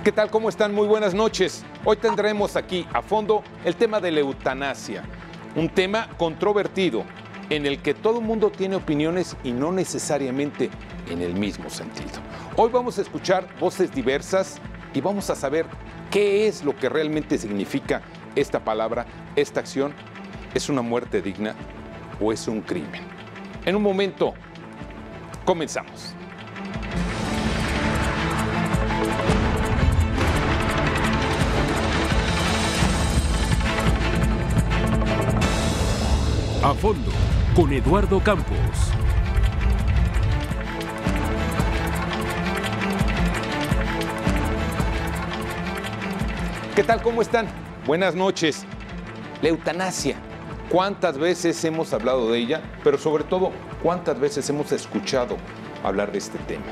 ¿Qué tal? ¿Cómo están? Muy buenas noches. Hoy tendremos aquí a fondo el tema de la eutanasia, un tema controvertido en el que todo el mundo tiene opiniones y no necesariamente en el mismo sentido. Hoy vamos a escuchar voces diversas y vamos a saber qué es lo que realmente significa esta palabra, esta acción. ¿Es una muerte digna o es un crimen? En un momento, comenzamos. A fondo, con Eduardo Campos. ¿Qué tal? ¿Cómo están? Buenas noches. La eutanasia. ¿Cuántas veces hemos hablado de ella? Pero sobre todo, ¿cuántas veces hemos escuchado hablar de este tema?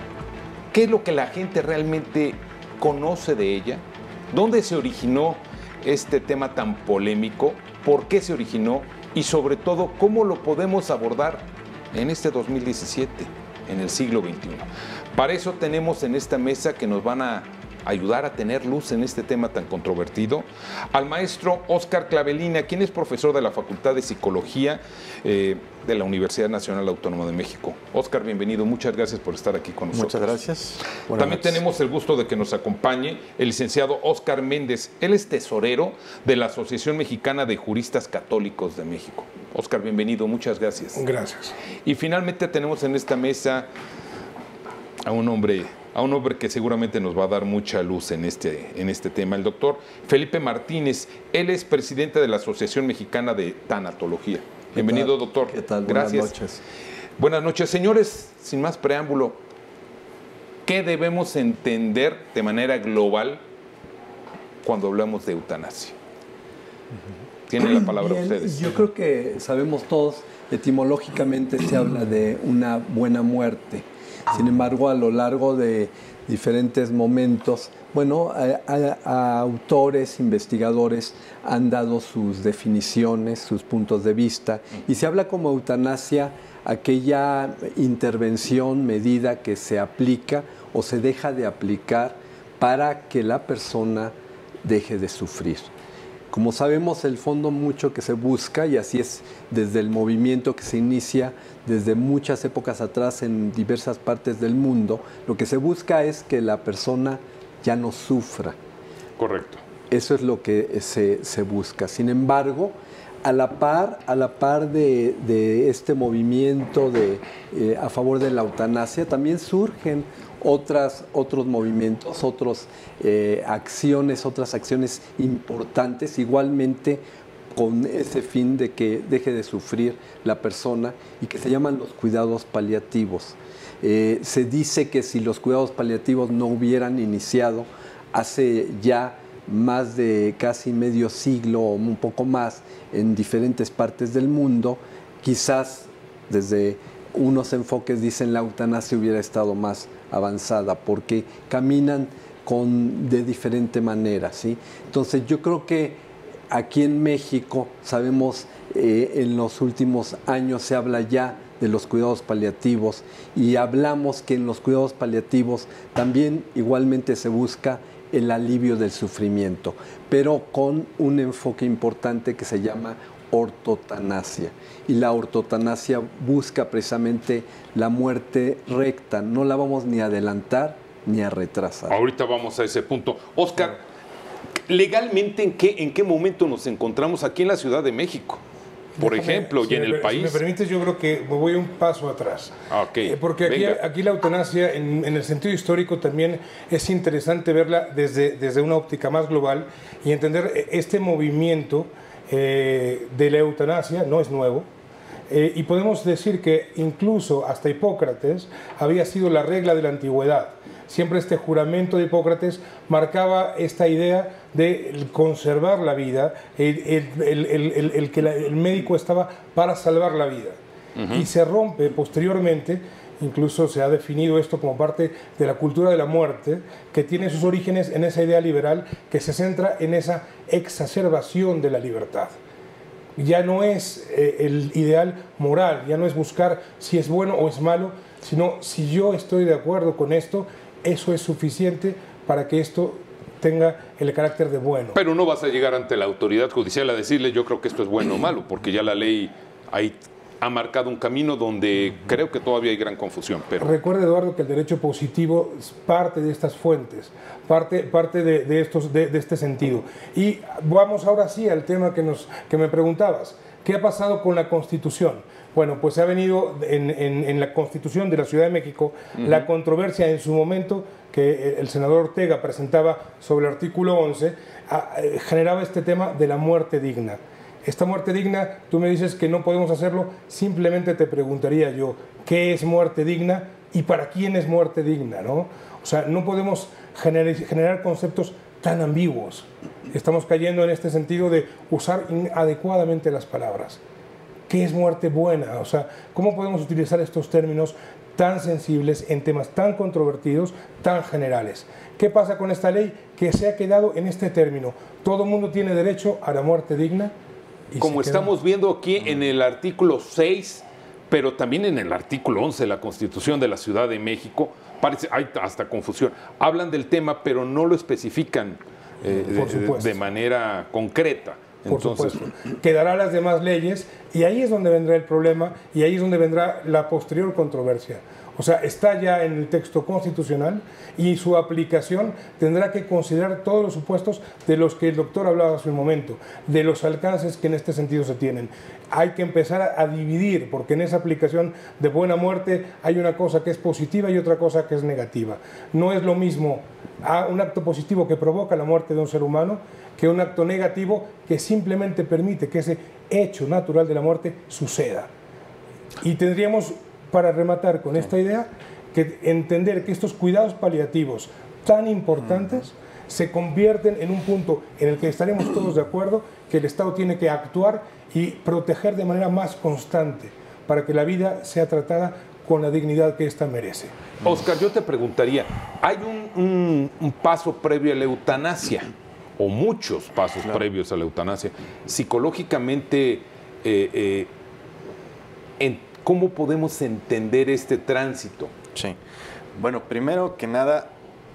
¿Qué es lo que la gente realmente conoce de ella? ¿Dónde se originó este tema tan polémico? ¿Por qué se originó? Y sobre todo, ¿cómo lo podemos abordar en este 2017, en el siglo XXI? Para eso tenemos en esta mesa que nos van a ayudar a tener luz en este tema tan controvertido, al maestro Óscar Clavelina, quien es profesor de la Facultad de Psicología de la Universidad Nacional Autónoma de México. Óscar, bienvenido, muchas gracias por estar aquí con nosotros. Muchas gracias. También tenemos el gusto de que nos acompañe el licenciado Óscar Méndez. Él es tesorero de la Asociación Mexicana de Juristas Católicos de México. Óscar, bienvenido, muchas gracias. Gracias. Y finalmente tenemos en esta mesa a un hombre que seguramente nos va a dar mucha luz en este tema, el doctor Felipe Martínez. Él es presidente de la Asociación Mexicana de Tanatología. Bienvenido, doctor. ¿Qué tal? Gracias. Buenas noches. Buenas noches. Señores, sin más preámbulo, ¿qué debemos entender de manera global cuando hablamos de eutanasia? Tienen la palabra ustedes. Yo creo que sabemos todos, etimológicamente se habla de una buena muerte. Sin embargo, a lo largo de diferentes momentos, bueno, autores, investigadores han dado sus definiciones, sus puntos de vista, y se habla como eutanasia aquella intervención, medida que se aplica o se deja de aplicar para que la persona deje de sufrir. Como sabemos, el fondo mucho que se busca, y así es desde el movimiento que se inicia desde muchas épocas atrás en diversas partes del mundo, lo que se busca es que la persona ya no sufra. Correcto. Eso es lo que se busca. Sin embargo, a la par de este movimiento a favor de la eutanasia, también surgen otros movimientos, otras acciones importantes, igualmente con ese fin de que deje de sufrir la persona, y que se llaman los cuidados paliativos. Se dice que si los cuidados paliativos no hubieran iniciado hace ya más de casi medio siglo o un poco más en diferentes partes del mundo, quizás desde unos enfoques dicen la eutanasia hubiera estado más avanzada, porque caminan de diferente manera, ¿sí? Entonces yo creo que aquí en México sabemos, en los últimos años se habla ya de los cuidados paliativos, y hablamos que en los cuidados paliativos también igualmente se busca el alivio del sufrimiento, pero con un enfoque importante que se llama ortotanasia. Y la ortotanasia busca precisamente la muerte recta, no la vamos ni a adelantar ni a retrasar. Ahorita vamos a ese punto. Óscar, legalmente, ¿en qué momento nos encontramos aquí en la Ciudad de México? Por ejemplo, y en el país. Si me permites, yo creo que me voy un paso atrás. Okay. Porque aquí la eutanasia, en el sentido histórico, también es interesante verla desde una óptica más global y entender este movimiento de la eutanasia. No es nuevo. Y podemos decir que incluso hasta Hipócrates había sido la regla de la antigüedad. Siempre este juramento de Hipócrates marcaba esta idea de conservar la vida, que el médico estaba para salvar la vida. Y se rompe posteriormente, incluso se ha definido esto como parte de la cultura de la muerte, que tiene sus orígenes en esa idea liberal que se centra en esa exacerbación de la libertad. Ya no es el ideal moral, ya no es buscar si es bueno o es malo, sino si yo estoy de acuerdo con esto, eso es suficiente para que esto tenga el carácter de bueno. Pero no vas a llegar ante la autoridad judicial a decirle yo creo que esto es bueno o malo, porque ya la ley ahí ha marcado un camino donde creo que todavía hay gran confusión. Pero recuerde, Eduardo, que el derecho positivo es parte de estas fuentes, parte de este sentido. Y vamos ahora sí al tema que me preguntabas. ¿Qué ha pasado con la Constitución? Bueno, pues ha venido en la Constitución de la Ciudad de México la controversia en su momento que el senador Ortega presentaba sobre el artículo 11, generaba este tema de la muerte digna. Esta muerte digna, tú me dices que no podemos hacerlo, simplemente te preguntaría yo, ¿qué es muerte digna y para quién es muerte digna? ¿No? O sea, no podemos generar conceptos tan ambiguos. Estamos cayendo en este sentido de usar inadecuadamente las palabras. ¿Qué es muerte buena? O sea, ¿cómo podemos utilizar estos términos tan sensibles en temas tan controvertidos, tan generales? ¿Qué pasa con esta ley que se ha quedado en este término? Todo el mundo tiene derecho a la muerte digna. Como estamos viendo aquí en el artículo 6, pero también en el artículo 11 de la Constitución de la Ciudad de México, hay hasta confusión. Hablan del tema, pero no lo especifican de manera concreta. Entonces, por supuesto. Quedará las demás leyes y ahí es donde vendrá el problema y ahí es donde vendrá la posterior controversia. O sea, está ya en el texto constitucional y su aplicación tendrá que considerar todos los supuestos de los que el doctor hablaba hace un momento, de los alcances que en este sentido se tienen. Hay que empezar a dividir, porque en esa aplicación de buena muerte hay una cosa que es positiva y otra cosa que es negativa. No es lo mismo un acto positivo que provoca la muerte de un ser humano que un acto negativo que simplemente permite que ese hecho natural de la muerte suceda. Y tendríamos, para rematar con esta idea, que entender que estos cuidados paliativos tan importantes se convierten en un punto en el que estaremos todos de acuerdo que el Estado tiene que actuar y proteger de manera más constante para que la vida sea tratada con la dignidad que ésta merece. Oscar, yo te preguntaría, ¿hay un paso previo a la eutanasia o muchos pasos previos a la eutanasia? Psicológicamente, ¿cómo podemos entender este tránsito? Sí. Bueno, primero que nada,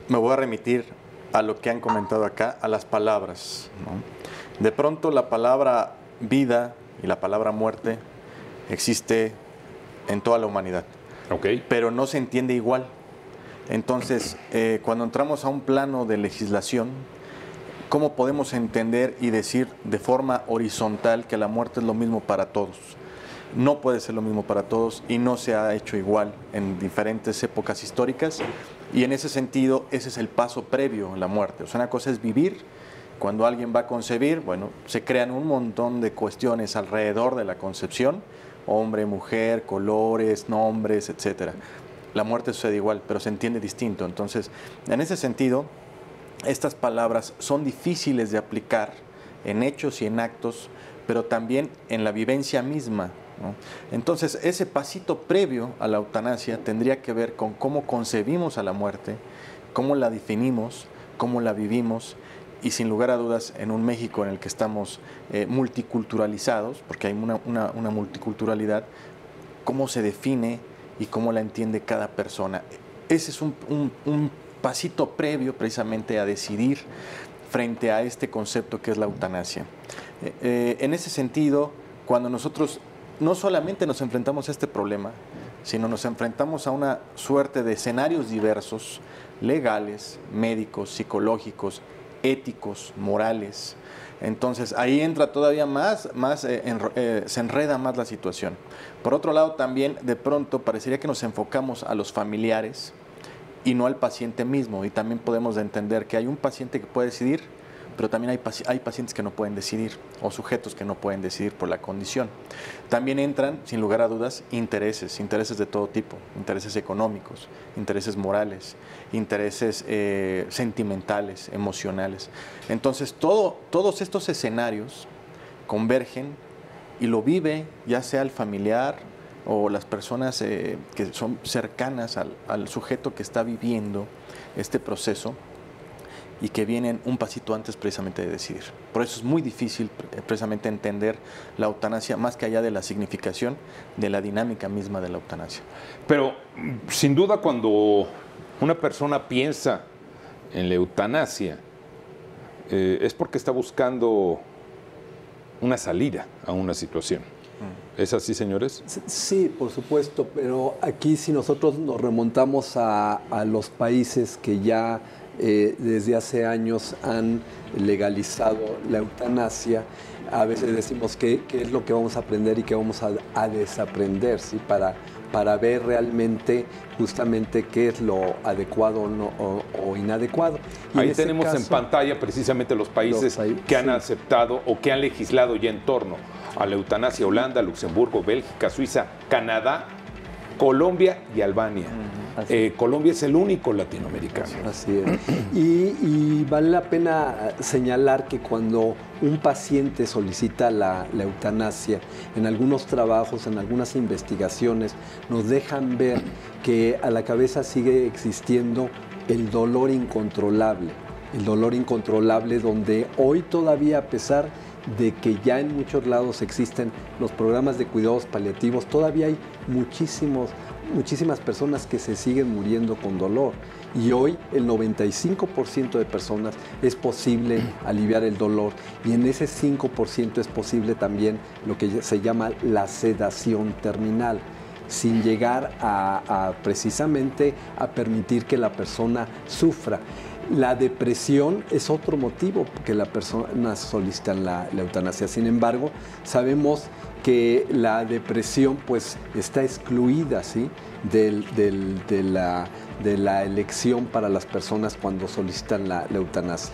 me voy a remitir a lo que han comentado acá, a las palabras, ¿no? De pronto la palabra vida y la palabra muerte existe en toda la humanidad, pero no se entiende igual. Entonces, cuando entramos a un plano de legislación, ¿cómo podemos entender y decir de forma horizontal que la muerte es lo mismo para todos? No puede ser lo mismo para todos y no se ha hecho igual en diferentes épocas históricas, y en ese sentido ese es el paso previo a la muerte. O sea, una cosa es vivir. Cuando alguien va a concebir, bueno, se crean un montón de cuestiones alrededor de la concepción, hombre, mujer, colores, nombres, etcétera. La muerte sucede igual, pero se entiende distinto. Entonces, en ese sentido, estas palabras son difíciles de aplicar en hechos y en actos, pero también en la vivencia misma, ¿no? Entonces, ese pasito previo a la eutanasia tendría que ver con cómo concebimos a la muerte, cómo la definimos, cómo la vivimos, y sin lugar a dudas en un México en el que estamos multiculturalizados, porque hay una multiculturalidad, cómo se define y cómo la entiende cada persona. Ese es un pasito previo precisamente a decidir frente a este concepto que es la eutanasia. En ese sentido, cuando nosotros no solamente nos enfrentamos a este problema, sino nos enfrentamos a una suerte de escenarios diversos, legales, médicos, psicológicos, éticos, morales. Entonces ahí entra todavía se enreda más la situación. Por otro lado, también de pronto parecería que nos enfocamos a los familiares y no al paciente mismo, y también podemos entender que hay un paciente que puede decidir, pero también hay pacientes que no pueden decidir, o sujetos que no pueden decidir por la condición. También entran, sin lugar a dudas, intereses de todo tipo, intereses económicos, intereses morales, intereses sentimentales, emocionales. Entonces, todos estos escenarios convergen y lo vive ya sea el familiar o las personas que son cercanas al sujeto que está viviendo este proceso, y que vienen un pasito antes precisamente de decidir. Por eso es muy difícil precisamente entender la eutanasia, más que allá de la significación de la dinámica misma de la eutanasia. Pero sin duda, cuando una persona piensa en la eutanasia, es porque está buscando una salida a una situación. ¿Es así, señores? Sí, por supuesto, pero aquí si nosotros nos remontamos a los países que ya desde hace años han legalizado la eutanasia, a veces decimos qué es lo que vamos a aprender y qué vamos a desaprender, ¿sí? Para ver realmente justamente qué es lo adecuado o inadecuado. Y ahí en tenemos caso, en pantalla precisamente los países que han aceptado o que han legislado ya en torno a la eutanasia: Holanda, Luxemburgo, Bélgica, Suiza, Canadá, Colombia y Albania. Colombia es el único latinoamericano. Así es. Y vale la pena señalar que cuando un paciente solicita la eutanasia, en algunos trabajos, en algunas investigaciones, nos dejan ver que a la cabeza sigue existiendo el dolor incontrolable. El dolor incontrolable donde hoy todavía, a pesar de que ya en muchos lados existen los programas de cuidados paliativos, todavía hay muchísimas personas que se siguen muriendo con dolor. Y hoy el 95% de personas es posible aliviar el dolor, y en ese 5% es posible también lo que se llama la sedación terminal, sin llegar a precisamente a permitir que la persona sufra. La depresión es otro motivo que la persona solicita la eutanasia. Sin embargo, sabemos que la depresión pues está excluida, ¿sí? de la elección para las personas cuando solicitan la eutanasia.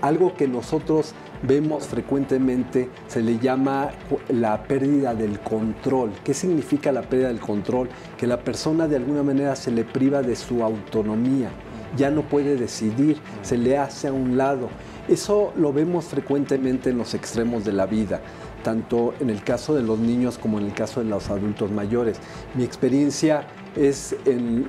Algo que nosotros vemos frecuentemente se le llama la pérdida del control. ¿Qué significa la pérdida del control? Que la persona de alguna manera se le priva de su autonomía. Ya no puede decidir, se le hace a un lado. Eso lo vemos frecuentemente en los extremos de la vida, tanto en el caso de los niños como en el caso de los adultos mayores. Mi experiencia es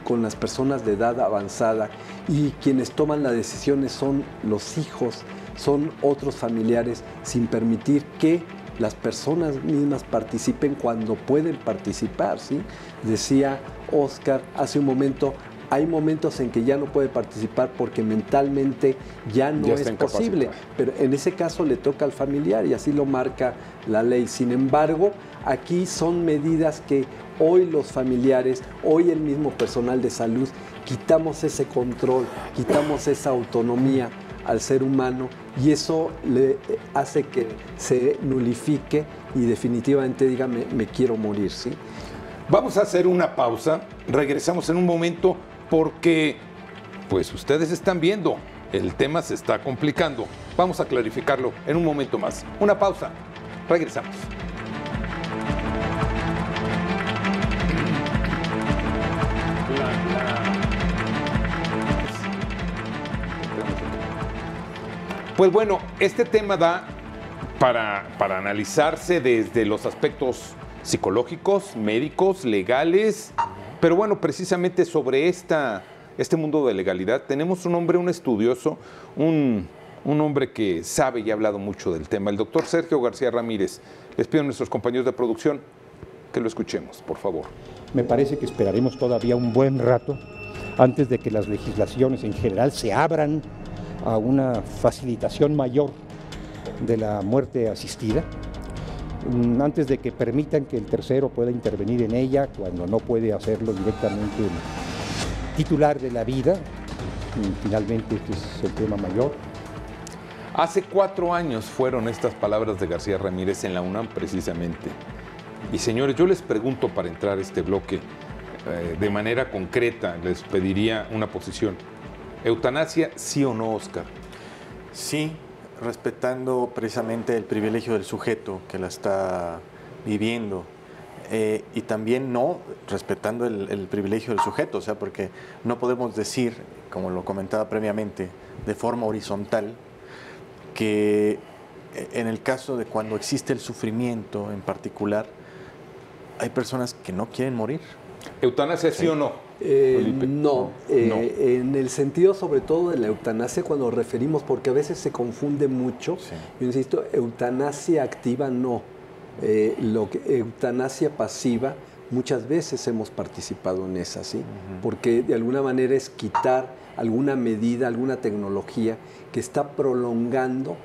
con las personas de edad avanzada, y quienes toman las decisiones son los hijos, son otros familiares, sin permitir que las personas mismas participen cuando pueden participar, ¿sí? Decía Oscar hace un momento, hay momentos en que ya no puede participar porque mentalmente ya no es posible, pero en ese caso le toca al familiar y así lo marca la ley. Sin embargo, aquí son medidas que hoy los familiares, hoy el mismo personal de salud, quitamos ese control, quitamos esa autonomía al ser humano, y eso le hace que se nulifique y definitivamente diga me quiero morir, ¿sí? Vamos a hacer una pausa, regresamos en un momento porque, pues ustedes están viendo, el tema se está complicando. Vamos a clarificarlo en un momento más. Una pausa, regresamos. Pues bueno, este tema da para analizarse desde los aspectos psicológicos, médicos, legales, pero bueno, precisamente sobre este mundo de legalidad tenemos un hombre, un estudioso, un hombre que sabe y ha hablado mucho del tema, el doctor Sergio García Ramírez. Les pido a nuestros compañeros de producción que lo escuchemos, por favor. Me parece que esperaremos todavía un buen rato antes de que las legislaciones en general se abran a una facilitación mayor de la muerte asistida, antes de que permitan que el tercero pueda intervenir en ella cuando no puede hacerlo directamente el titular de la vida. Finalmente este es el tema mayor. Hace 4 años fueron estas palabras de García Ramírez en la UNAM precisamente. Y señores, yo les pregunto para entrar a este bloque de manera concreta, les pediría una posición. ¿Eutanasia sí o no, Oscar? Sí, respetando precisamente el privilegio del sujeto que la está viviendo, y también no respetando el privilegio del sujeto, o sea, porque no podemos decir, como lo comentaba previamente, de forma horizontal, que en el caso de cuando existe el sufrimiento en particular, hay personas que no quieren morir. ¿Eutanasia sí o no? No, en el sentido sobre todo de la eutanasia, cuando referimos, porque a veces se confunde mucho, yo insisto, eutanasia activa no, eutanasia pasiva, muchas veces hemos participado en esa, ¿sí? Porque de alguna manera es quitar alguna medida, alguna tecnología que está prolongando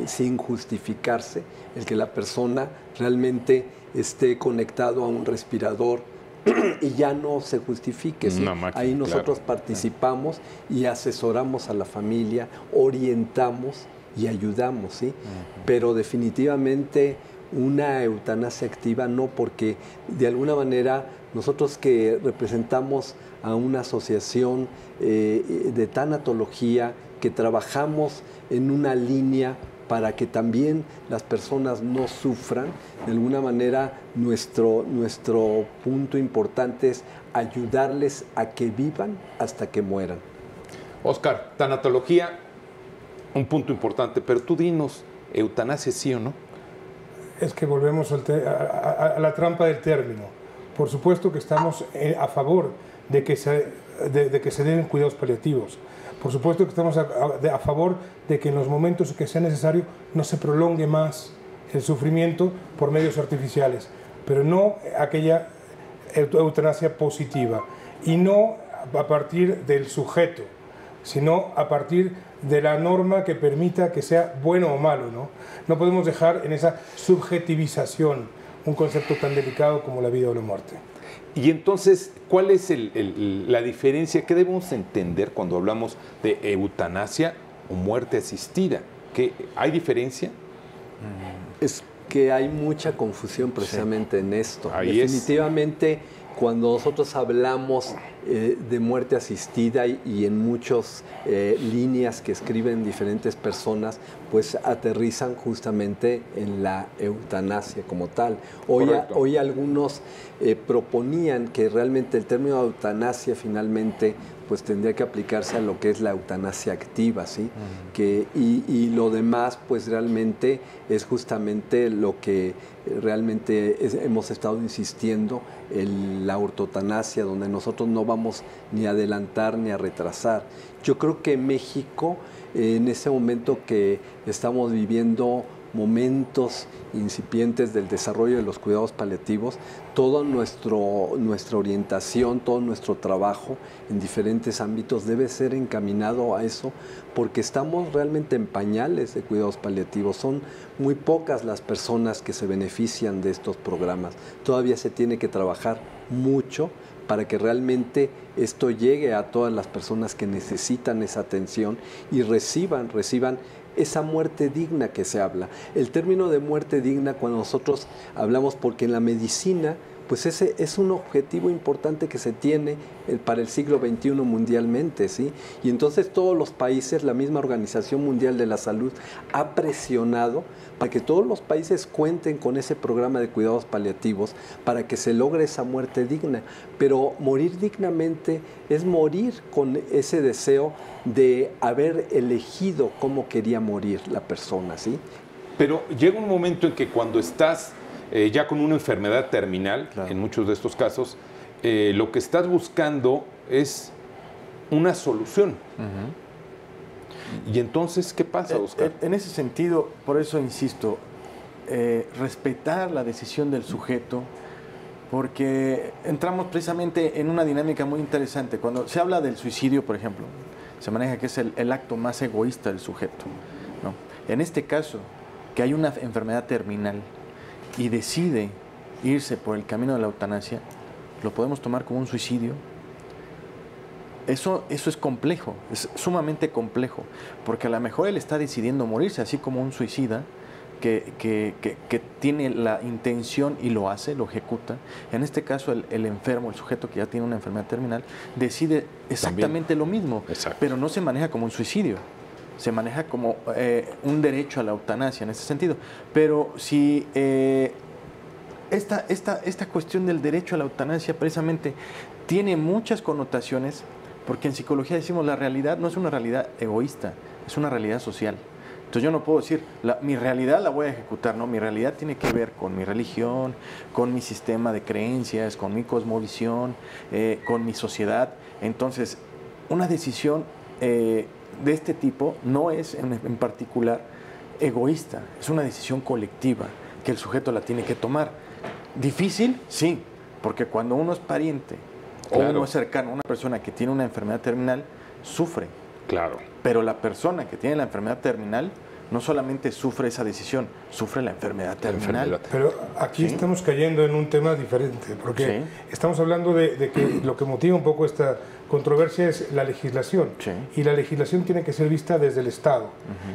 sin justificarse el que la persona realmente esté conectado a un respirador y ya no se justifique, ¿sí? Ahí nosotros participamos y asesoramos a la familia, orientamos y ayudamos, ¿sí? Pero definitivamente una eutanasia activa no, porque de alguna manera nosotros que representamos a una asociación de tanatología, que trabajamos en una línea para que también las personas no sufran, de alguna manera nuestro punto importante es ayudarles a que vivan hasta que mueran. Oscar, tanatología, un punto importante, pero tú dinos, ¿eutanasia sí o no? Es que volvemos a la trampa del término. Por supuesto que estamos a favor de que se den cuidados paliativos. Por supuesto que estamos a favor de que en los momentos que sea necesario no se prolongue más el sufrimiento por medios artificiales, pero no aquella eutanasia positiva, y no a partir del sujeto, sino a partir de la norma que permita que sea bueno o malo, ¿no? No podemos dejar en esa subjetivización un concepto tan delicado como la vida o la muerte. Y entonces, ¿cuál es la diferencia? ¿Qué debemos entender cuando hablamos de eutanasia o muerte asistida? ¿Hay diferencia? Es que hay mucha confusión precisamente en esto. Ahí definitivamente, cuando nosotros hablamos de muerte asistida y en muchas líneas que escriben diferentes personas, pues aterrizan justamente en la eutanasia como tal. Hoy algunos proponían que realmente el término eutanasia finalmente pues tendría que aplicarse a lo que es la eutanasia activa, ¿sí? Y lo demás pues realmente es justamente lo que realmente hemos estado insistiendo, la ortotanasia, donde nosotros no vamos ni a adelantar ni a retrasar. Yo creo que México, en ese momento que estamos viviendo momentos incipientes del desarrollo de los cuidados paliativos, toda nuestra orientación, todo nuestro trabajo en diferentes ámbitos debe ser encaminado a eso, porque estamos realmente en pañales de cuidados paliativos. Son muy pocas las personas que se benefician de estos programas. Todavía se tiene que trabajar mucho para que realmente esto llegue a todas las personas que necesitan esa atención y reciban esa muerte digna que se habla. El término de muerte digna, cuando nosotros hablamos, porque en la medicina, pues ese es un objetivo importante que se tiene para el siglo XXI mundialmente, ¿sí? Y entonces todos los países, la misma Organización Mundial de la Salud ha presionado para que todos los países cuenten con ese programa de cuidados paliativos para que se logre esa muerte digna. Pero morir dignamente es morir con ese deseo de haber elegido cómo quería morir la persona, ¿sí? Pero llega un momento en que cuando estás ya con una enfermedad terminal, claro, en muchos de estos casos, lo que estás buscando es una solución. Y entonces, ¿qué pasa, Oscar? En ese sentido, por eso insisto, respetar la decisión del sujeto, porque entramos precisamente en una dinámica muy interesante. Cuando se habla del suicidio, por ejemplo, se maneja que es el acto más egoísta del sujeto, ¿no? En este caso, que hay una enfermedad terminal y decide irse por el camino de la eutanasia, lo podemos tomar como un suicidio. Eso es complejo, es sumamente complejo, porque a lo mejor él está decidiendo morirse, así como un suicida que tiene la intención y lo hace, lo ejecuta. En este caso, el enfermo, el sujeto que ya tiene una enfermedad terminal, decide exactamente lo mismo, pero no se maneja como un suicidio. Se maneja como un derecho a la eutanasia en ese sentido. Pero si esta cuestión del derecho a la eutanasia precisamente tiene muchas connotaciones, porque en psicología decimos la realidad no es una realidad egoísta, es una realidad social. Entonces yo no puedo decir, mi realidad la voy a ejecutar, no, mi realidad tiene que ver con mi religión, con mi sistema de creencias, con mi cosmovisión, con mi sociedad. Entonces, una decisión de este tipo no es en particular egoísta, es una decisión colectiva que el sujeto la tiene que tomar. ¿Difícil? Sí, porque cuando uno es pariente o uno es cercano a una persona que tiene una enfermedad terminal, sufre. Claro. Pero la persona que tiene la enfermedad terminal no solamente sufre esa decisión, sufre la enfermedad terminal. Pero aquí estamos cayendo en un tema diferente, porque estamos hablando de que lo que motiva un poco esta controversia es la legislación. Y la legislación tiene que ser vista desde el Estado.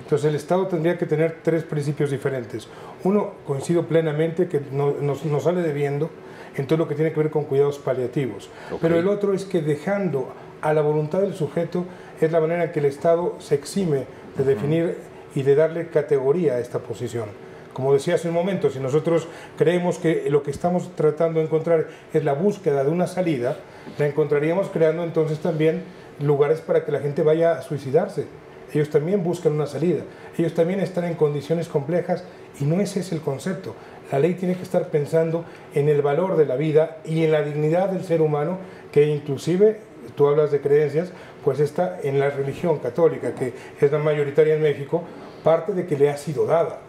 Entonces el Estado tendría que tener 3 principios diferentes. Uno, coincido plenamente, que nos sale debiendo en todo lo que tiene que ver con cuidados paliativos. Pero el otro es que dejando a la voluntad del sujeto es la manera en que el Estado se exime de definir y de darle categoría a esta posición. Como decía hace un momento, si nosotros creemos que lo que estamos tratando de encontrar es la búsqueda de una salida, la encontraríamos creando entonces también lugares para que la gente vaya a suicidarse. Ellos también buscan una salida, ellos también están en condiciones complejas y no ese es el concepto. La ley tiene que estar pensando en el valor de la vida y en la dignidad del ser humano, que inclusive, tú hablas de creencias, pues está en la religión católica, que es la mayoritaria en México, parte de que le ha sido dada.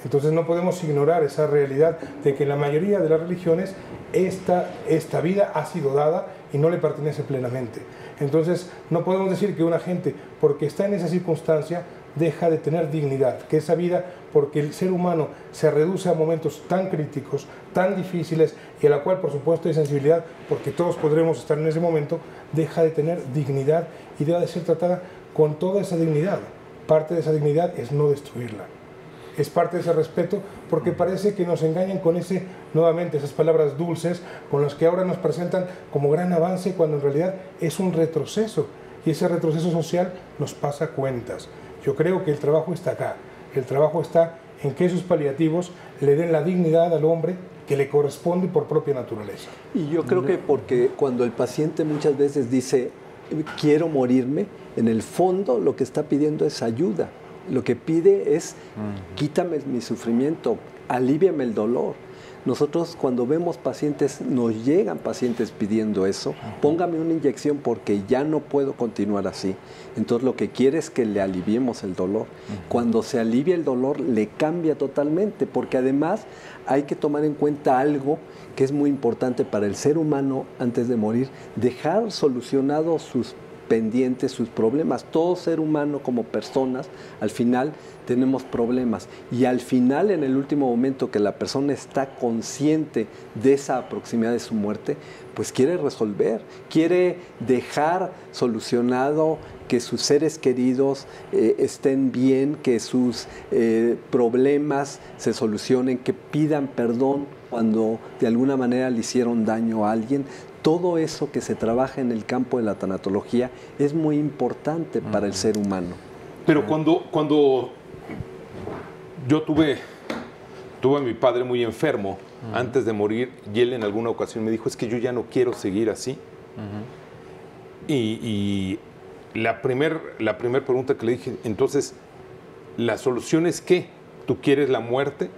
Entonces no podemos ignorar esa realidad de que en la mayoría de las religiones esta vida ha sido dada y no le pertenece plenamente. Entonces no podemos decir que una gente, porque está en esa circunstancia, deja de tener dignidad, que esa vida, porque el ser humano se reduce a momentos tan críticos, tan difíciles, y a la cual por supuesto hay sensibilidad, porque todos podremos estar en ese momento, deja de tener dignidad y debe de ser tratada con toda esa dignidad. Parte de esa dignidad es no destruirla. Es parte de ese respeto, porque parece que nos engañan con nuevamente esas palabras dulces con las que ahora nos presentan como gran avance, cuando en realidad es un retroceso, y ese retroceso social nos pasa cuentas. Yo creo que el trabajo está acá, el trabajo está en que esos paliativos le den la dignidad al hombre que le corresponde por propia naturaleza. Y yo creo que porque cuando el paciente muchas veces dice, quiero morirme, en el fondo lo que está pidiendo es ayuda. Lo que pide es, quítame mi sufrimiento, alíviame el dolor. Nosotros cuando vemos pacientes, nos llegan pacientes pidiendo eso, póngame una inyección porque ya no puedo continuar así. Entonces lo que quiere es que le aliviemos el dolor. Cuando se alivia el dolor, le cambia totalmente, porque además hay que tomar en cuenta algo que es muy importante para el ser humano antes de morir, dejar solucionados sus pendientes, sus problemas. Todo ser humano como personas, al final tenemos problemas, y al final, en el último momento que la persona está consciente de esa proximidad de su muerte, pues quiere resolver, quiere dejar solucionado que sus seres queridos estén bien, que sus problemas se solucionen, que pidan perdón cuando de alguna manera le hicieron daño a alguien. Todo eso que se trabaja en el campo de la tanatología es muy importante para el ser humano. Pero cuando yo tuve a mi padre muy enfermo antes de morir, y él en alguna ocasión me dijo, es que yo ya no quiero seguir así. Y la primer pregunta que le dije, entonces, ¿la solución es qué? ¿Tú quieres la muerte?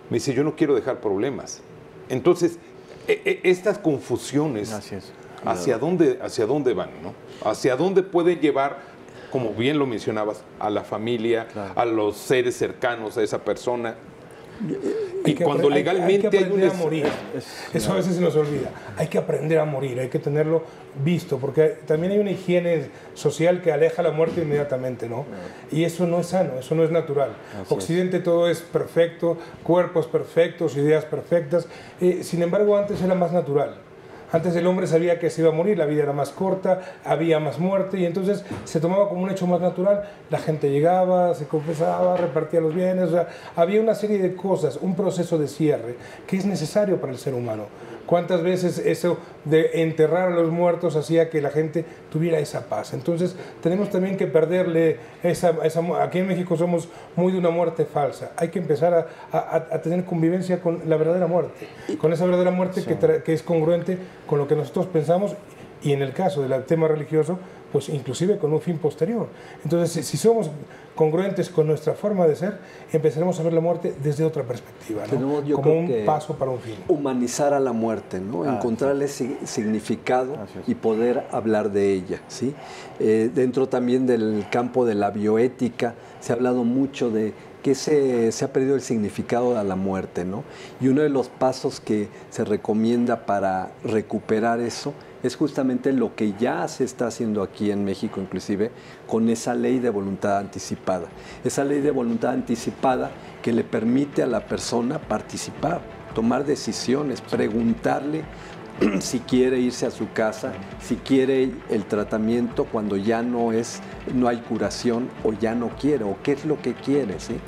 Me dice, yo no quiero dejar problemas. Entonces, estas confusiones, ¿hacia dónde van, ¿no? ¿Hacia dónde pueden llevar, como bien lo mencionabas, a la familia, a los seres cercanos a esa persona? Y cuando legalmente hay que aprender a morir. Eso a veces se nos olvida. Hay que aprender a morir, hay que tenerlo visto, porque también hay una higiene social que aleja la muerte inmediatamente, ¿no? Y eso no es sano, eso no es natural. Occidente todo es perfecto, cuerpos perfectos, ideas perfectas. Sin embargo, antes era más natural. Antes el hombre sabía que se iba a morir, la vida era más corta, había más muerte, y entonces se tomaba como un hecho más natural. La gente llegaba, se confesaba, repartía los bienes, o sea, había una serie de cosas, un proceso de cierre que es necesario para el ser humano. ¿Cuántas veces eso de enterrar a los muertos hacía que la gente tuviera esa paz? Entonces tenemos también que perderle aquí en México somos muy de una muerte falsa. Hay que empezar a tener convivencia con la verdadera muerte, con esa verdadera muerte que es congruente con lo que nosotros pensamos, y en el caso del tema religioso, pues inclusive con un fin posterior. Entonces, si somos congruentes con nuestra forma de ser, empezaremos a ver la muerte desde otra perspectiva, ¿no? Como un paso para un fin. Humanizar a la muerte, ¿no? Encontrarle significado y poder hablar de ella, ¿sí? Dentro también del campo de la bioética se ha hablado mucho de que se ha perdido el significado de la muerte, ¿no? Y uno de los pasos que se recomienda para recuperar eso es justamente lo que ya se está haciendo aquí en México, inclusive, con esa ley de voluntad anticipada. Esa ley de voluntad anticipada que le permite a la persona participar, tomar decisiones, preguntarle si quiere irse a su casa, si quiere el tratamiento cuando ya no hay curación o ya no quiere, o qué es lo que quiere, ¿sí?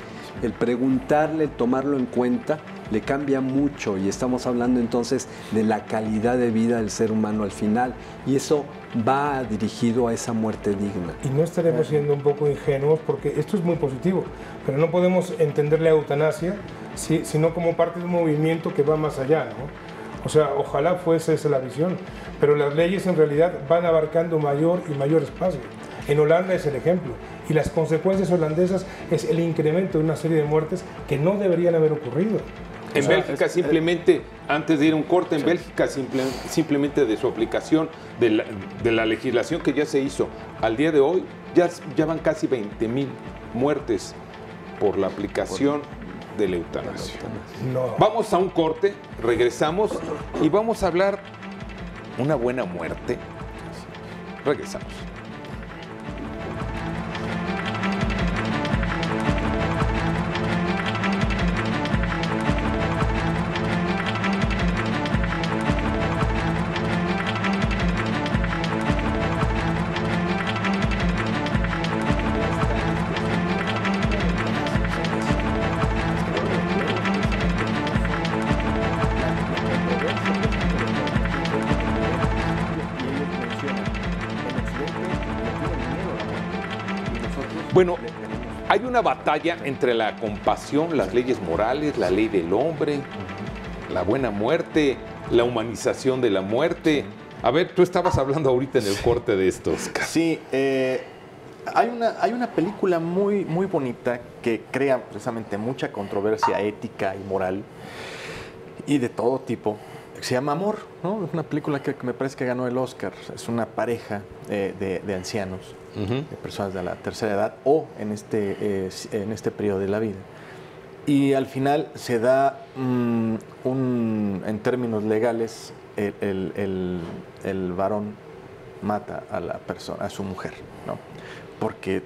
El preguntarle, el tomarlo en cuenta, le cambia mucho, y estamos hablando entonces de la calidad de vida del ser humano al final, y eso va dirigido a esa muerte digna. Y no estaremos siendo un poco ingenuos, porque esto es muy positivo, pero no podemos entender la eutanasia sino como parte de un movimiento que va más allá, ¿no? O sea, ojalá fuese esa la visión, pero las leyes en realidad van abarcando mayor y mayor espacio. En Holanda es el ejemplo, y las consecuencias holandesas es el incremento de una serie de muertes que no deberían haber ocurrido. En Bélgica simplemente, antes de ir a un corte, en Bélgica simplemente de su aplicación de la legislación que ya se hizo al día de hoy, ya van casi 20,000 muertes por la aplicación de la eutanasia. No. Vamos a un corte, regresamos y vamos a hablar una buena muerte. Regresamos. Bueno, hay una batalla entre la compasión, las leyes morales, la ley del hombre, la buena muerte, la humanización de la muerte. A ver, tú estabas hablando ahorita en el corte de estos. Sí, hay una película muy, muy bonita que crea precisamente mucha controversia ética y moral y de todo tipo. Se llama Amor, ¿no? Es una película que me parece que ganó el Oscar. Es una pareja de ancianos, de personas de la tercera edad o en este periodo de la vida. Y al final se da, en términos legales, el varón mata a la persona, a su mujer, ¿no? Porque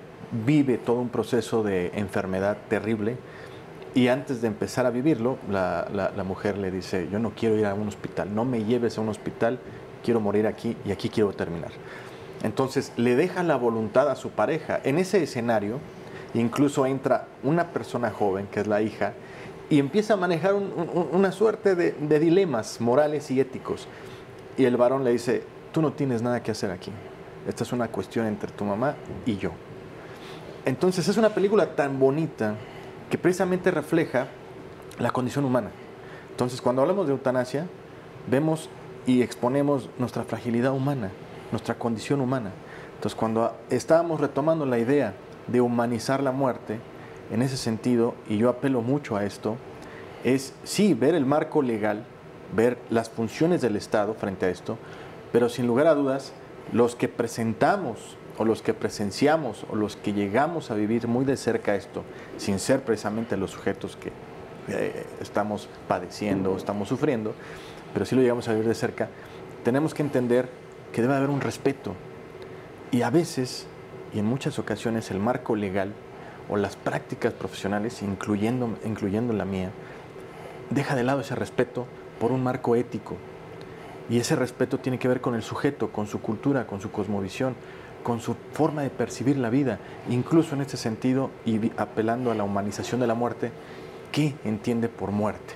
vive todo un proceso de enfermedad terrible. Y antes de empezar a vivirlo, la mujer le dice, yo no quiero ir a un hospital, no me lleves a un hospital, quiero morir aquí y aquí quiero terminar. Entonces le deja la voluntad a su pareja. En ese escenario incluso entra una persona joven, que es la hija, y empieza a manejar una suerte de dilemas morales y éticos. Y el varón le dice, tú no tienes nada que hacer aquí, esta es una cuestión entre tu mamá y yo. Entonces es una película tan bonita que precisamente refleja la condición humana. Entonces, cuando hablamos de eutanasia, vemos y exponemos nuestra fragilidad humana, nuestra condición humana. Entonces, cuando estábamos retomando la idea de humanizar la muerte, en ese sentido, y yo apelo mucho a esto, es sí ver el marco legal, ver las funciones del Estado frente a esto, pero sin lugar a dudas, los que presentamos o los que presenciamos o los que llegamos a vivir muy de cerca esto, sin ser precisamente los sujetos que estamos padeciendo o estamos sufriendo, pero sí lo llegamos a vivir de cerca, tenemos que entender que debe haber un respeto. Y a veces, y en muchas ocasiones, el marco legal o las prácticas profesionales, incluyendo la mía, deja de lado ese respeto por un marco ético. Y ese respeto tiene que ver con el sujeto, con su cultura, con su cosmovisión, con su forma de percibir la vida, incluso en este sentido, y apelando a la humanización de la muerte, ¿qué entiende por muerte?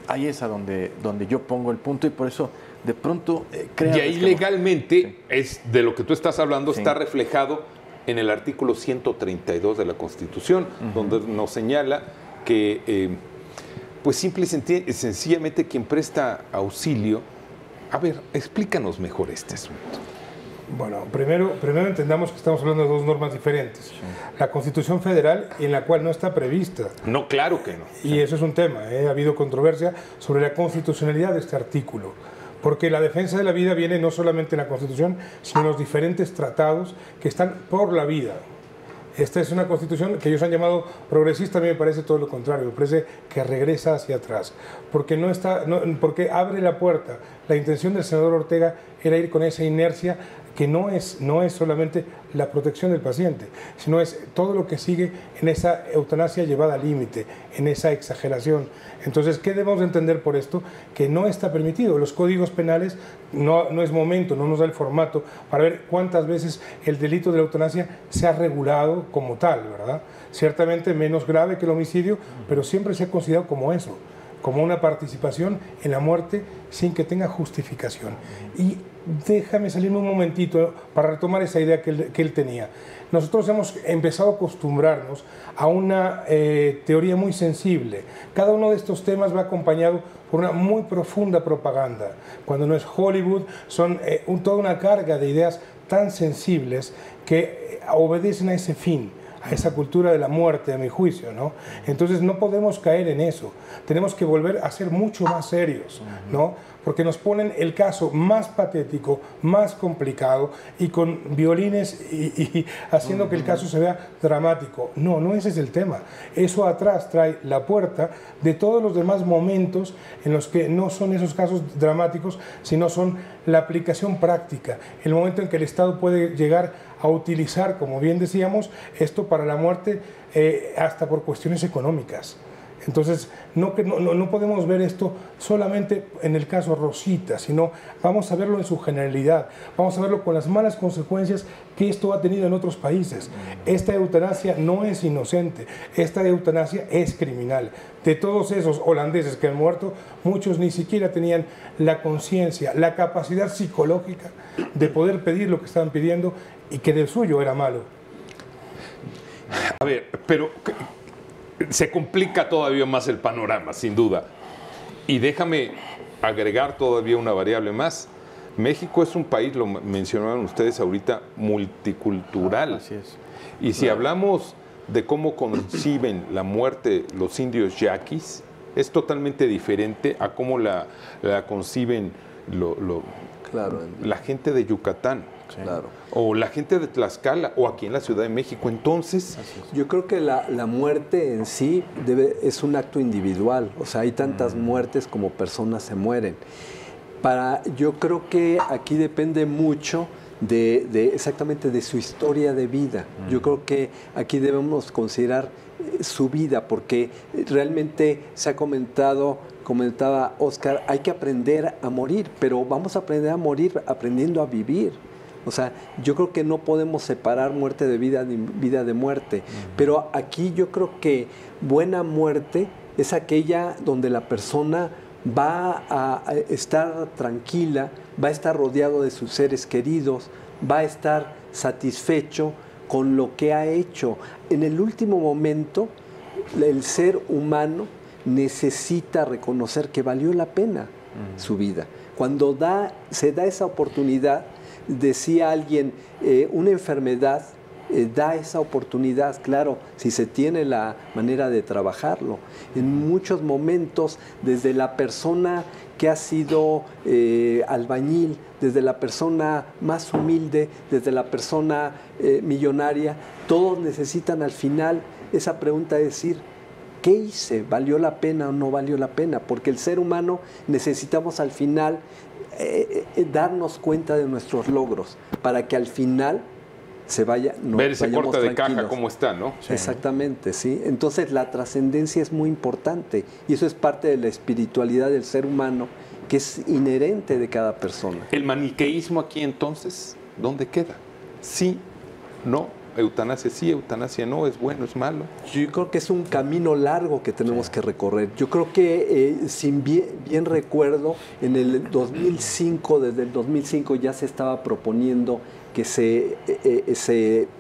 Ahí es a donde yo pongo el punto, y por eso de pronto crea... Y ahí legalmente, es de lo que tú estás hablando, está reflejado en el artículo 132 de la Constitución, donde nos señala que, pues simple y sencillamente, quien presta auxilio... A ver, explícanos mejor este asunto. Bueno, primero entendamos que estamos hablando de dos normas diferentes. Sí. La Constitución Federal, en la cual no está prevista. No, claro que no. Y eso es un tema. Ha habido controversia sobre la constitucionalidad de este artículo. Porque la defensa de la vida viene no solamente en la Constitución, sino en los diferentes tratados que están por la vida. Esta es una constitución que ellos han llamado progresista, a mí me parece todo lo contrario, me parece que regresa hacia atrás, porque, porque abre la puerta. La intención del senador Ortega era ir con esa inercia que no es solamente la protección del paciente, sino es todo lo que sigue en esa eutanasia llevada al límite, en esa exageración. Entonces, ¿qué debemos entender por esto? Que no está permitido. Los códigos penales no es momento, no nos da el formato para ver cuántas veces el delito de la eutanasia se ha regulado como tal, ¿verdad? Ciertamente menos grave que el homicidio, pero siempre se ha considerado como eso, como una participación en la muerte sin que tenga justificación. Y déjame salirme un momentito para retomar esa idea que él tenía. Nosotros hemos empezado a acostumbrarnos a una teoría muy sensible. Cada uno de estos temas va acompañado por una muy profunda propaganda. Cuando no es Hollywood, son toda una carga de ideas tan sensibles que obedecen a ese fin, a esa cultura de la muerte, a mi juicio, ¿no? Entonces no podemos caer en eso. Tenemos que volver a ser mucho más serios, ¿no? Porque nos ponen el caso más patético, más complicado y con violines y haciendo que el caso se vea dramático. No, no ese es el tema. Eso atrás trae la puerta de todos los demás momentos en los que no son esos casos dramáticos, sino son la aplicación práctica, el momento en que el Estado puede llegar a utilizar, como bien decíamos, esto para la muerte hasta por cuestiones económicas. Entonces, no podemos ver esto solamente en el caso Rosita, sino vamos a verlo en su generalidad, vamos a verlo con las malas consecuencias que esto ha tenido en otros países. Esta eutanasia no es inocente, esta eutanasia es criminal. De todos esos holandeses que han muerto, muchos ni siquiera tenían la conciencia, la capacidad psicológica de poder pedir lo que estaban pidiendo y que del suyo era malo. A ver, pero se complica todavía más el panorama, sin duda. Y déjame agregar todavía una variable más. México es un país, lo mencionaron ustedes ahorita, multicultural. Así es. Y si hablamos de cómo conciben la muerte los indios yaquis, es totalmente diferente a cómo la conciben la gente de Yucatán. Claro. O la gente de Tlaxcala, o aquí en la Ciudad de México. Entonces, yo creo que la muerte en sí es un acto individual. O sea, hay tantas muertes como personas se mueren. Yo creo que aquí depende mucho exactamente de su historia de vida. Yo creo que aquí debemos considerar su vida, porque realmente se ha comentaba Oscar, hay que aprender a morir, pero vamos a aprender a morir aprendiendo a vivir. O sea, yo creo que no podemos separar muerte de vida ni vida de muerte. Pero aquí yo creo que buena muerte es aquella donde la persona va a estar tranquila, va a estar rodeado de sus seres queridos, va a estar satisfecho con lo que ha hecho. En el último momento, el ser humano necesita reconocer que valió la pena su vida. Cuando se da esa oportunidad, decía alguien, una enfermedad da esa oportunidad, claro, si se tiene la manera de trabajarlo. En muchos momentos, desde la persona que ha sido albañil, desde la persona más humilde, desde la persona millonaria, todos necesitan al final esa pregunta de decir, ¿qué hice? ¿Valió la pena o no valió la pena? Porque el ser humano necesitamos al final darnos cuenta de nuestros logros para que al final se vaya. Ver ese corte de caja cómo está, ¿no? Sí. Exactamente, sí. Entonces la trascendencia es muy importante y eso es parte de la espiritualidad del ser humano que es inherente de cada persona. ¿El maniqueísmo aquí entonces dónde queda? Sí, no, eutanasia sí, eutanasia no, es bueno, es malo. Yo creo que es un camino largo que tenemos que recorrer. Yo creo que, bien recuerdo, en el 2005, desde el 2005 ya se estaba proponiendo que se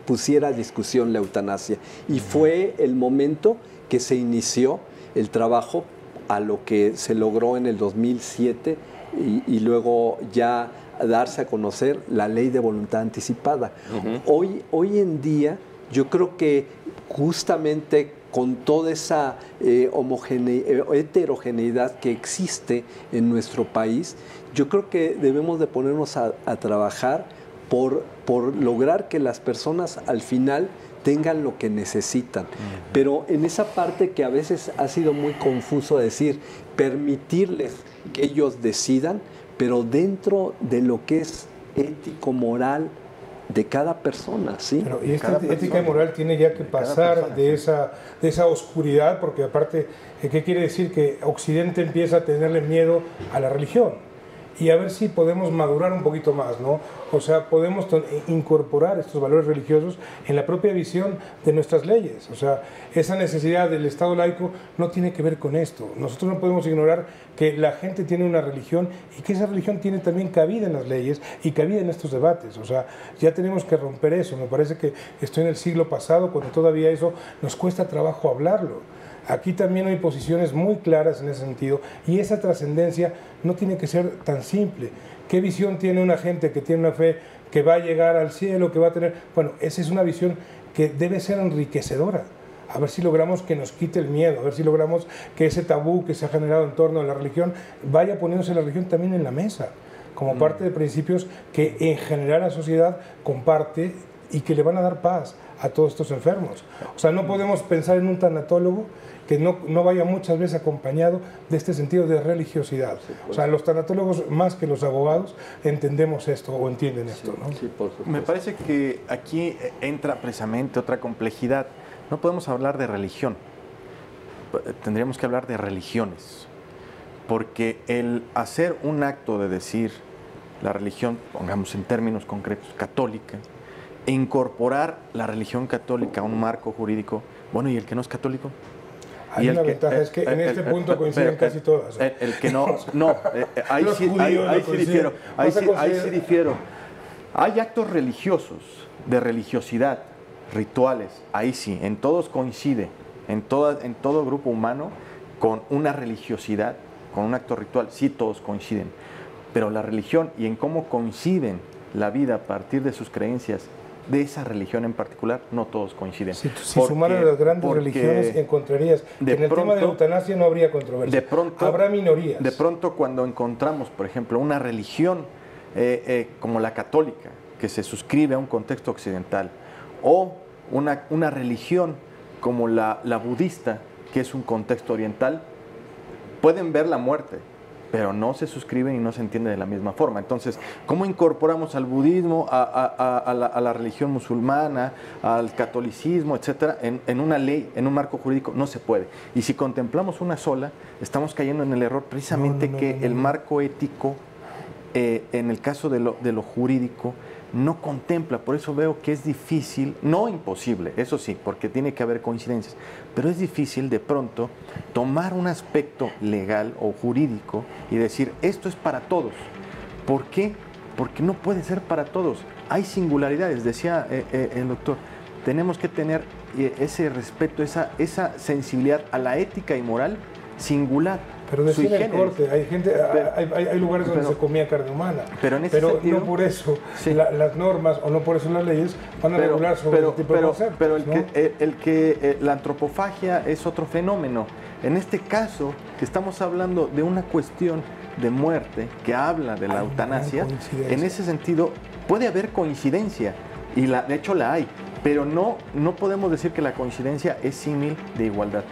pusiera a discusión la eutanasia. Y fue el momento que se inició el trabajo a lo que se logró en el 2007 y luego ya darse a conocer la ley de voluntad anticipada. Hoy en día yo creo que justamente con toda esa heterogeneidad que existe en nuestro país, yo creo que debemos de ponernos a trabajar por lograr que las personas al final tengan lo que necesitan. Pero en esa parte que a veces ha sido muy confuso decir, permitirles que ellos decidan, pero dentro de lo que es ético, moral de cada persona, ¿sí? Pero, y esta ética y moral tiene ya que pasar de esa oscuridad, porque aparte, ¿qué quiere decir? Que Occidente empieza a tenerle miedo a la religión. Y a ver si podemos madurar un poquito más, ¿no? O sea, podemos incorporar estos valores religiosos en la propia visión de nuestras leyes. O sea, esa necesidad del Estado laico no tiene que ver con esto. Nosotros no podemos ignorar que la gente tiene una religión y que esa religión tiene también cabida en las leyes y cabida en estos debates. O sea, ya tenemos que romper eso. Me parece que estoy en el siglo pasado cuando todavía eso nos cuesta trabajo hablarlo. Aquí también hay posiciones muy claras en ese sentido y esa trascendencia no tiene que ser tan simple. ¿Qué visión tiene una gente que tiene una fe que va a llegar al cielo, que va a tener...? Bueno, esa es una visión que debe ser enriquecedora. A ver si logramos que nos quite el miedo, a ver si logramos que ese tabú que se ha generado en torno a la religión vaya poniéndose la religión también en la mesa, como parte de principios que en general la sociedad comparte y que le van a dar paz a todos estos enfermos. O sea, no podemos pensar en un tanatólogo que no vaya muchas veces acompañado de este sentido de religiosidad. O sea, los tanatólogos, más que los abogados, entendemos esto o entienden esto, ¿no? Sí, por supuesto. Me parece que aquí entra precisamente otra complejidad. No podemos hablar de religión, tendríamos que hablar de religiones, porque el hacer un acto de decir la religión, pongamos en términos concretos, católica, e incorporar la religión católica a un marco jurídico, bueno, ¿y el que no es católico? Hay una ventaja, es que en este punto coinciden casi todas. El que no, ahí sí difiero. Hay actos religiosos, de religiosidad, rituales, ahí sí, en todos coincide, en todo grupo humano, con una religiosidad, con un acto ritual, sí todos coinciden. Pero la religión y en cómo coinciden la vida a partir de sus creencias, de esa religión en particular, no todos coinciden. Si sumaran las grandes religiones, encontrarías que en el tema de la eutanasia no habría controversia. Habrá minorías. De pronto, cuando encontramos, por ejemplo, una religión como la católica, que se suscribe a un contexto occidental, o una religión como la budista, que es un contexto oriental, pueden ver la muerte, pero no se suscriben y no se entiende de la misma forma. Entonces, ¿cómo incorporamos al budismo, a la religión musulmana, al catolicismo, etcétera, en una ley, en un marco jurídico? No se puede. Y si contemplamos una sola, estamos cayendo en el error precisamente que el marco ético, en el caso de lo jurídico, no contempla. Por eso veo que es difícil, no imposible, eso sí, porque tiene que haber coincidencias, pero es difícil de pronto tomar un aspecto legal o jurídico y decir, esto es para todos. ¿Por qué? Porque no puede ser para todos. Hay singularidades, decía el doctor, tenemos que tener ese respeto, esa sensibilidad a la ética y moral singular. Pero decía en el corte, hay lugares donde se comía carne humana, pero sentido, no por eso las normas o no por eso las leyes van a regular sobre este tipo de conceptos. Pero la antropofagia es otro fenómeno. En este caso, que estamos hablando de una cuestión de muerte que habla de la eutanasia, en ese sentido puede haber coincidencia, y de hecho la hay, pero no podemos decir que la coincidencia es símil de igualdad.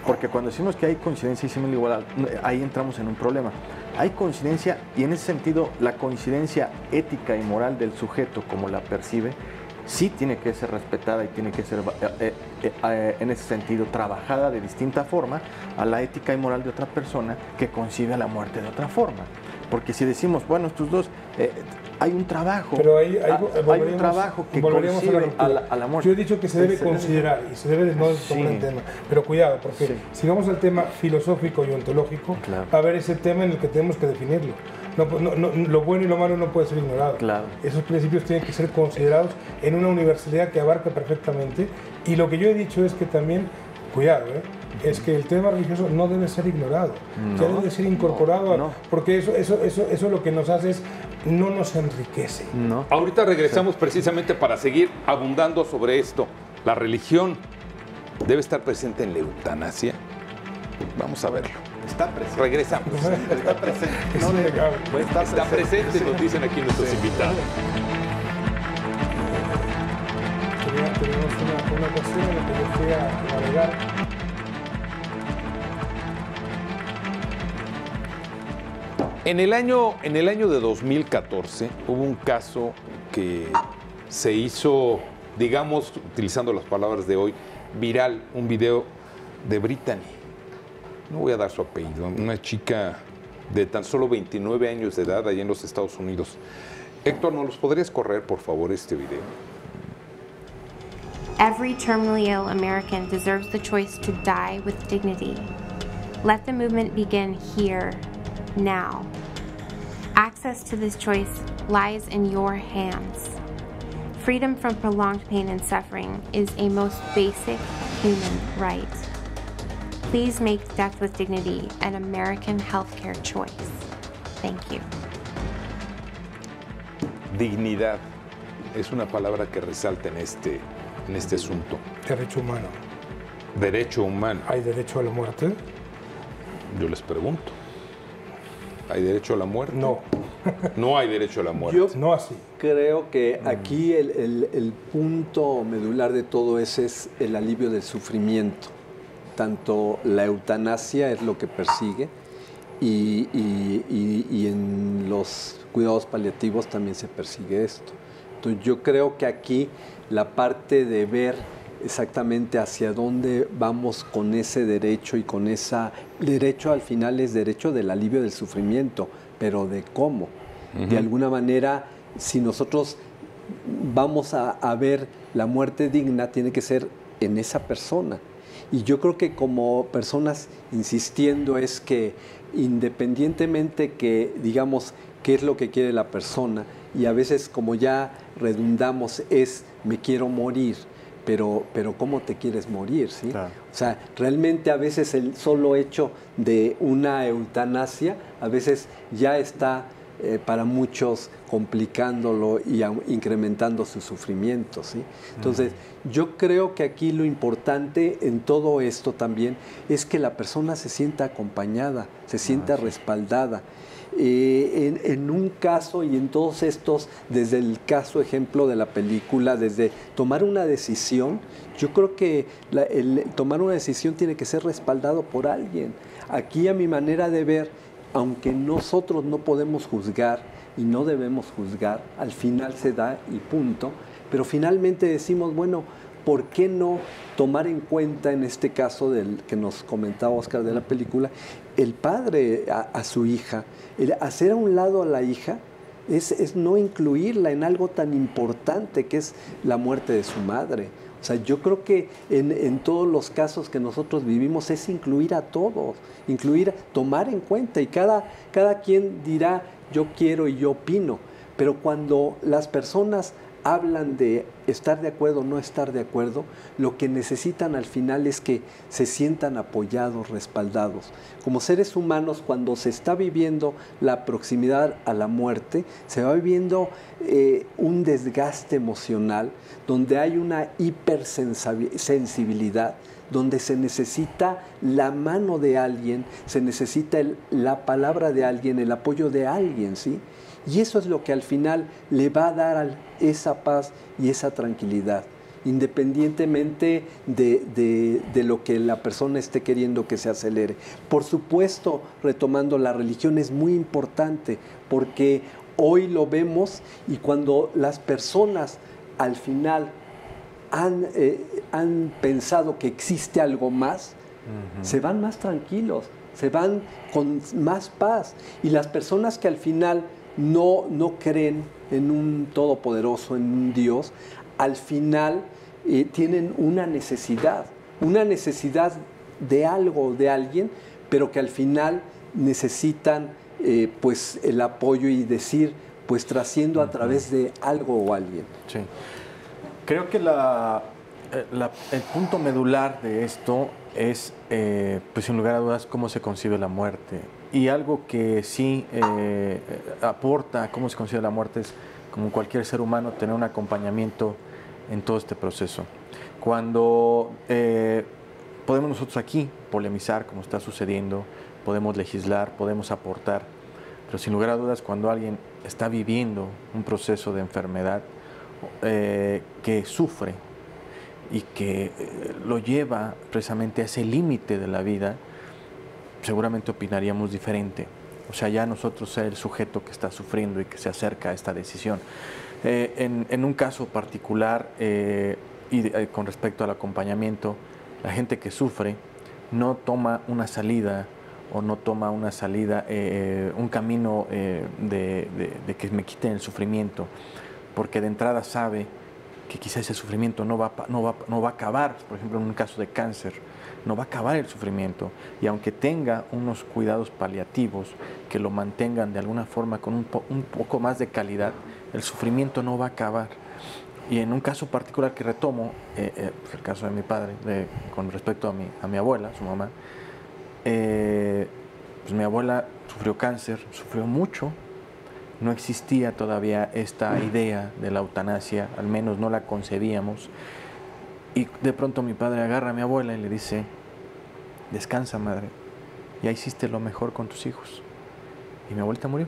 Porque cuando decimos que hay coincidencia y símil de igualdad, ahí entramos en un problema. Hay coincidencia y en ese sentido la coincidencia ética y moral del sujeto como la percibe, sí tiene que ser respetada y tiene que ser en ese sentido trabajada de distinta forma a la ética y moral de otra persona que concibe la muerte de otra forma. Porque si decimos, bueno, estos dos, hay un trabajo, pero hay un trabajo que concibe a la muerte. Yo he dicho que se debe considerar y se debe no tomar el tema, pero cuidado, porque si vamos al tema filosófico y ontológico, va a haber ese tema en el que tenemos que definirlo. Lo bueno y lo malo no puede ser ignorado. Claro. Esos principios tienen que ser considerados en una universalidad que abarca perfectamente, y lo que yo he dicho es que también, cuidado, es que el tema religioso no debe ser ignorado, ya debe ser incorporado, porque eso lo que nos hace es, no nos enriquece. No. Ahorita regresamos precisamente para seguir abundando sobre esto. ¿La religión debe estar presente en la eutanasia? Vamos a verlo. Está presente. Regresamos. Está presente. Está presente, nos dicen aquí nuestros invitados. tenemos una ocasión en la que yo fui a navegar. En el año de 2014 hubo un caso que se hizo, digamos, utilizando las palabras de hoy, viral, un video de Brittany. No voy a dar su apellido, una chica de tan solo 29 años de edad allá en los Estados Unidos. Héctor, ¿nos los podrías correr, por favor, este video? Every terminally ill American deserves the choice to die with dignity. Let the movement begin here, now. Access to this choice lies in your hands. Freedom from prolonged pain and suffering is a most basic human right. Please make death with dignity an American healthcare choice. Thank you. Dignidad es una palabra que resalta en este asunto. Derecho humano. Derecho humano. ¿Hay derecho a la muerte? Yo les pregunto. ¿Hay derecho a la muerte? No. No hay derecho a la muerte. Yo No así. creo que aquí el punto medular de todo eso es el alivio del sufrimiento. Tanto la eutanasia es lo que persigue y en los cuidados paliativos también se persigue esto. Entonces yo creo que aquí la parte de ver exactamente hacia dónde vamos con ese derecho y con esa derecho al final es derecho del alivio del sufrimiento, pero de cómo. De alguna manera, si nosotros vamos a ver la muerte digna, tiene que ser en esa persona. Y yo creo que como personas insistiendo es que independientemente que digamos qué es lo que quiere la persona, y a veces como ya redundamos es me quiero morir, pero ¿cómo te quieres morir? ¿Sí? Claro. O sea, realmente a veces el solo hecho de una eutanasia a veces ya está para muchos complicándolo y incrementando su sufrimiento, ¿sí? Entonces, yo creo que aquí lo importante en todo esto también es que la persona se sienta acompañada, se sienta respaldada. En un caso y en todos estos, desde el caso ejemplo de la película, desde tomar una decisión, yo creo que el tomar una decisión tiene que ser respaldado por alguien. Aquí a mi manera de ver, aunque nosotros no podemos juzgar y no debemos juzgar, al final se da y punto, pero finalmente decimos, bueno, ¿por qué no tomar en cuenta en este caso del que nos comentaba Oscar de la película, el padre a su hija, el hacer a un lado a la hija es no incluirla en algo tan importante que es la muerte de su madre? O sea, yo creo que en todos los casos que nosotros vivimos es incluir a todos, tomar en cuenta y cada quien dirá yo quiero y yo opino, pero cuando las personas hablan de estar de acuerdo o no estar de acuerdo, lo que necesitan al final es que se sientan apoyados, respaldados. Como seres humanos, cuando se está viviendo la proximidad a la muerte, se va viviendo un desgaste emocional, donde hay una hipersensibilidad, donde se necesita la mano de alguien, se necesita la palabra de alguien, el apoyo de alguien, ¿sí? Y eso es lo que al final le va a dar esa paz y esa tranquilidad, independientemente de lo que la persona esté queriendo que se acelere. Por supuesto, retomando la religión es muy importante, porque hoy lo vemos y cuando las personas al final han pensado que existe algo más, se van más tranquilos, se van con más paz. Y las personas que al final no creen en un todopoderoso, en un Dios, al final tienen una necesidad de algo, de alguien, pero que al final necesitan pues el apoyo y decir, pues trasciendo a través de algo o alguien. Sí. Creo que el punto medular de esto es, pues sin lugar a dudas, cómo se concibe la muerte. Y algo que sí aporta a cómo se concibe la muerte es, como cualquier ser humano, tener un acompañamiento en todo este proceso. Cuando podemos nosotros aquí polemizar, como está sucediendo, podemos legislar, podemos aportar, pero sin lugar a dudas, cuando alguien está viviendo un proceso de enfermedad, que sufre y que lo lleva precisamente a ese límite de la vida, seguramente opinaríamos diferente. O sea, ya nosotros ser el sujeto que está sufriendo y que se acerca a esta decisión. En un caso particular, con respecto al acompañamiento, la gente que sufre no toma una salida o no toma una salida, un camino de que me quiten el sufrimiento, porque de entrada sabe que quizá ese sufrimiento no va a acabar. Por ejemplo, en un caso de cáncer, no va a acabar el sufrimiento, y aunque tenga unos cuidados paliativos que lo mantengan de alguna forma con un poco más de calidad, el sufrimiento no va a acabar. Y en un caso particular que retomo, el caso de mi padre, con respecto a mi abuela, su mamá, pues mi abuela sufrió cáncer, sufrió mucho. No existía todavía esta idea de la eutanasia, al menos no la concebíamos. Y de pronto mi padre agarra a mi abuela y le dice: descansa, madre, ya hiciste lo mejor con tus hijos. Y mi abuelita murió.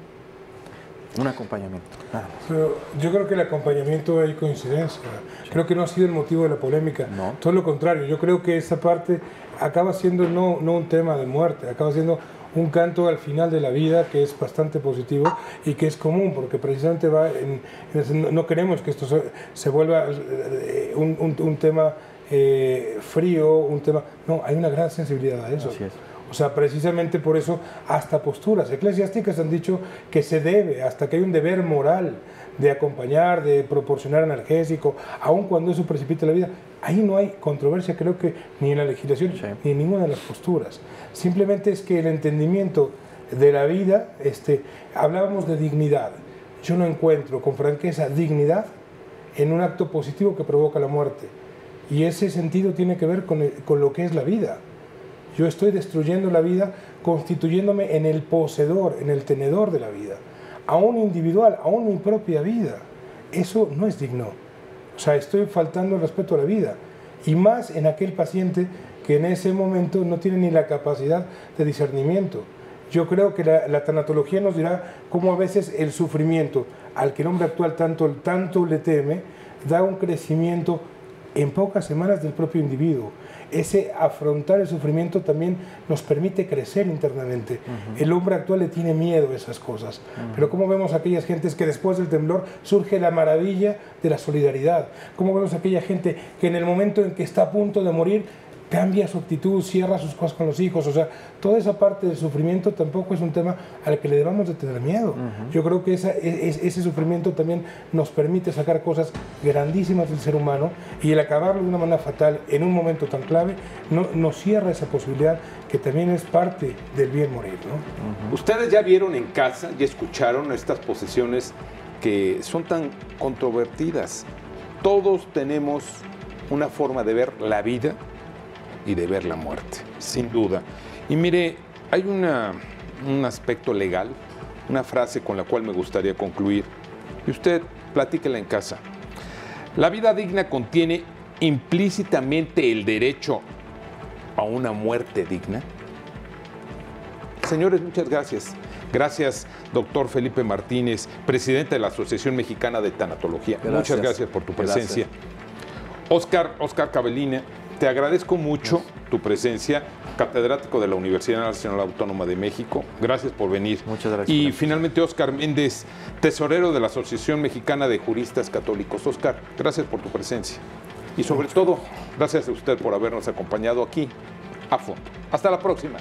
Un acompañamiento, nada más. Pero yo creo que el acompañamiento hay coincidencia. Sí. Creo que no ha sido el motivo de la polémica. No. Todo lo contrario. Yo creo que esa parte acaba siendo no un tema de muerte, acaba siendo un canto al final de la vida que es bastante positivo y que es común, porque precisamente va no queremos que esto se vuelva un tema frío, un tema... No, hay una gran sensibilidad a eso. Así es. O sea, precisamente por eso hasta posturas eclesiásticas han dicho que se debe, hasta que hay un deber moral de acompañar, de proporcionar analgésico, aun cuando eso precipite la vida. Ahí no hay controversia, creo que ni en la legislación, sí, ni en ninguna de las posturas. Simplemente es que el entendimiento de la vida, hablábamos de dignidad. Yo no encuentro con franqueza dignidad en un acto positivo que provoca la muerte. Y ese sentido tiene que ver con lo que es la vida. Yo estoy destruyendo la vida, constituyéndome en el poseedor, en el tenedor de la vida, aún individual, aún mi propia vida. Eso no es digno. O sea, estoy faltando el respeto a la vida. Y más en aquel paciente que en ese momento no tiene ni la capacidad de discernimiento. Yo creo que la tanatología nos dirá cómo a veces el sufrimiento, al que el hombre actual tanto le teme, da un crecimiento en pocas semanas del propio individuo. Ese afrontar el sufrimiento también nos permite crecer internamente. El hombre actual le tiene miedo a esas cosas. Pero ¿cómo vemos a aquellas gentes que después del temblor surge la maravilla de la solidaridad? ¿Cómo vemos a aquella gente que en el momento en que está a punto de morir cambia su actitud, cierra sus cosas con los hijos? O sea, toda esa parte del sufrimiento tampoco es un tema al que le debamos de tener miedo. Yo creo que ese sufrimiento también nos permite sacar cosas grandísimas del ser humano, y el acabarlo de una manera fatal en un momento tan clave nos cierra esa posibilidad que también es parte del bien morir, ¿no? Ustedes ya vieron en casa y escucharon estas posiciones que son tan controvertidas. Todos tenemos una forma de ver la vida y de ver la muerte, sin duda. Y mire, hay un aspecto legal, una frase con la cual me gustaría concluir, y usted platíquela en casa. La vida digna contiene implícitamente el derecho a una muerte digna. Señores, muchas gracias. Gracias, doctor Felipe Martínez, presidente de la Asociación Mexicana de Tanatología. Gracias. Muchas gracias por tu presencia. Oscar Cabellina, te agradezco mucho tu presencia, catedrático de la Universidad Nacional Autónoma de México. Gracias por venir. Muchas gracias. Y finalmente, Óscar Méndez, tesorero de la Asociación Mexicana de Juristas Católicos. Óscar, gracias por tu presencia. Y sobre todo, gracias a usted por habernos acompañado aquí a fondo. Hasta la próxima.